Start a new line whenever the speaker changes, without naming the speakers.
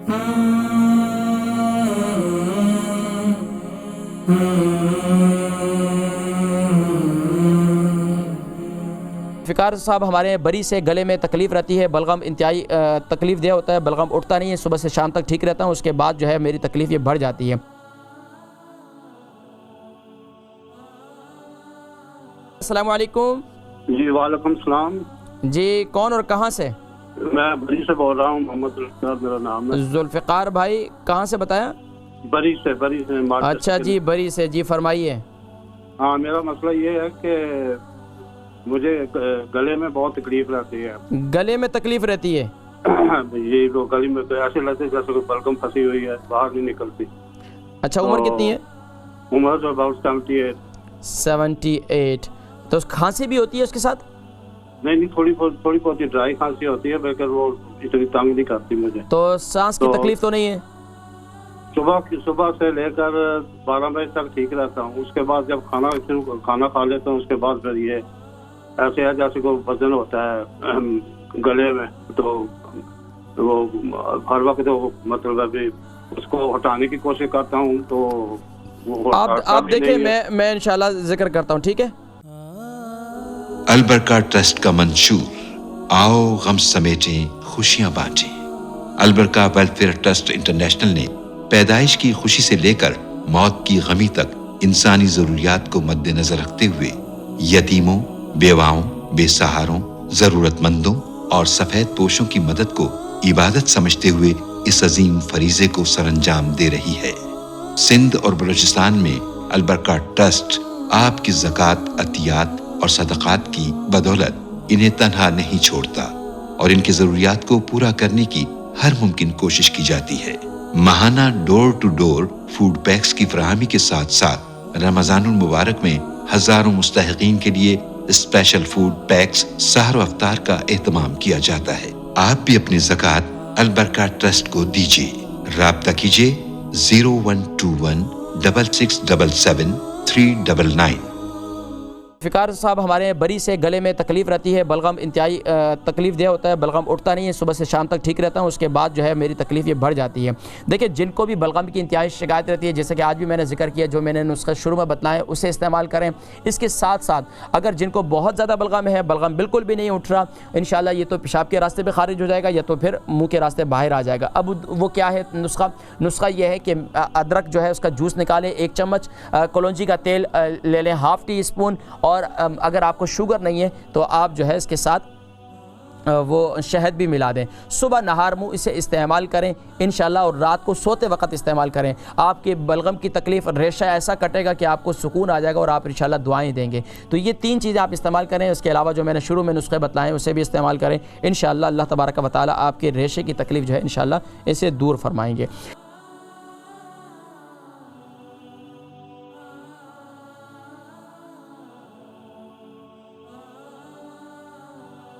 فقار صاحب ہمارے بری سے گلے میں تکلیف رہتی ہے، بلغم انتہائی تکلیف دہ ہوتا ہے، بلغم اٹھتا نہیں ہے، صبح سے شام تک ٹھیک رہتا ہوں، اس کے بعد جو ہے میری تکلیف یہ بڑھ جاتی ہے۔ السلام علیکم۔
جی وعلیکم السلام۔
جی کون اور کہاں سے؟
میں بری سے بول رہا ہوں، محمد ذوالفقار میرا نام ہے۔
ذوالفقار بھائی کہاں سے بتایا؟
بری سے
اچھا جی بری سے، جی فرمائیے۔
ہاں میرا مسئلہ یہ ہے کہ مجھے گلے میں بہت تکلیف رہتی ہے۔
گلے میں تکلیف رہتی ہے؟
یہ لوگ گلے میں ایسے لگتے ہیں جیسے کوئی بلغم پھنسی ہوئی ہے، باہر نہیں نکلتی۔
اچھا عمر کتنی ہے؟
عمر تو about 78۔
78۔ تو کھانسی بھی ہوتی ہے اس کے ساتھ؟
نہیں تھوڑی بہت ڈرائی کھانسی ہوتی ہے، لیکن وہ اتنی تنگ نہیں کرتی مجھے۔
تو سانس کی تکلیف تو نہیں ہے؟
صبح سے لے کر 12 بجے تک ٹھیک رہتا ہوں، اس کے بعد جب کھانا کھا لیتا ہوں اس کے بعد پھر یہ ایسے ہے جیسے کوئی وزن ہوتا ہے گلے میں، تو وہ ہر وقت مطلب ابھی اس کو ہٹانے کی کوشش کرتا ہوں تو
آپ دیکھیں میں انشاءاللہ ذکر کرتا ہوں، ٹھیک ہے؟
البرکہ ٹرسٹ کا منشور، آؤ غم سمیٹیں خوشیاں بانٹیں۔ البرکہ ویلفیئر ٹرسٹ انٹرنیشنل نے پیدائش کی خوشی سے لے کر موت کی غمی تک انسانی ضروریات کو مد نظر رکھتے ہوئے یتیموں، بیواؤں، بے سہاروں، ضرورت مندوں اور سفید پوشوں کی مدد کو عبادت سمجھتے ہوئے اس عظیم فریضے کو سر انجام دے رہی ہے۔ سندھ اور بلوچستان میں البرکہ ٹرسٹ آپ کی زکوٰۃ، عطیات اور صدقات کی بدولت انہیں تنہا نہیں چھوڑتا اور ان کی ضروریات کو پورا کرنے کی ہر ممکن کوشش کی جاتی ہے۔ ماہانہ ڈور ٹو ڈور فوڈ پیکس کی فراہمی کے ساتھ ساتھ رمضان المبارک میں ہزاروں مستحقین کے لیے اسپیشل فوڈ پیکس سحر و افطار کا اہتمام کیا جاتا ہے۔ آپ بھی اپنی زکوٰۃ البرکہ ٹرسٹ کو دیجیے۔ رابطہ کیجیے 0121 6677 399۔
فقار صاحب ہمارے بری سے گلے میں تکلیف رہتی ہے، بلغم انتہائی تکلیف دہ ہوتا ہے، بلغم اٹھتا نہیں ہے، صبح سے شام تک ٹھیک رہتا ہوں، اس کے بعد جو ہے میری تکلیف یہ بڑھ جاتی ہے۔ دیکھیں جن کو بھی بلغم کی انتہائی شکایت رہتی ہے، جیسے کہ آج بھی میں نے ذکر کیا، جو میں نے نسخہ شروع میں بتلایا اسے استعمال کریں۔ اس کے ساتھ ساتھ اگر جن کو بہت زیادہ بلغم ہے، بلغم بالکل بھی نہیں اٹھ رہا، انشاءاللہ یہ تو پیشاب کے راستے پہ خارج ہو جائے گا یا تو پھر منہ کے راستے باہر آ جائے گا۔ اب وہ کیا ہے نسخہ یہ ہے کہ ادرک جو ہے اس کا جوس نکالیں، 1 چمچ کلونجی کا تیل لے لیں، ½ ٹی اسپون، اور اگر آپ کو شوگر نہیں ہے تو آپ جو ہے اس کے ساتھ وہ شہد بھی ملا دیں۔ صبح نہار منہ اسے استعمال کریں انشاءاللہ، اور رات کو سوتے وقت استعمال کریں۔ آپ کے بلغم کی تکلیف ریشہ ایسا کٹے گا کہ آپ کو سکون آ جائے گا اور آپ انشاءاللہ دعائیں دیں گے۔ تو یہ 3 چیزیں آپ استعمال کریں، اس کے علاوہ جو میں نے شروع میں نسخے بتلائے ہیں اسے بھی استعمال کریں انشاءاللہ۔ اللہ تبارک و تعالیٰ آپ کے ریشے کی تکلیف جو ہے انشاءاللہ اسے دور فرمائیں گے۔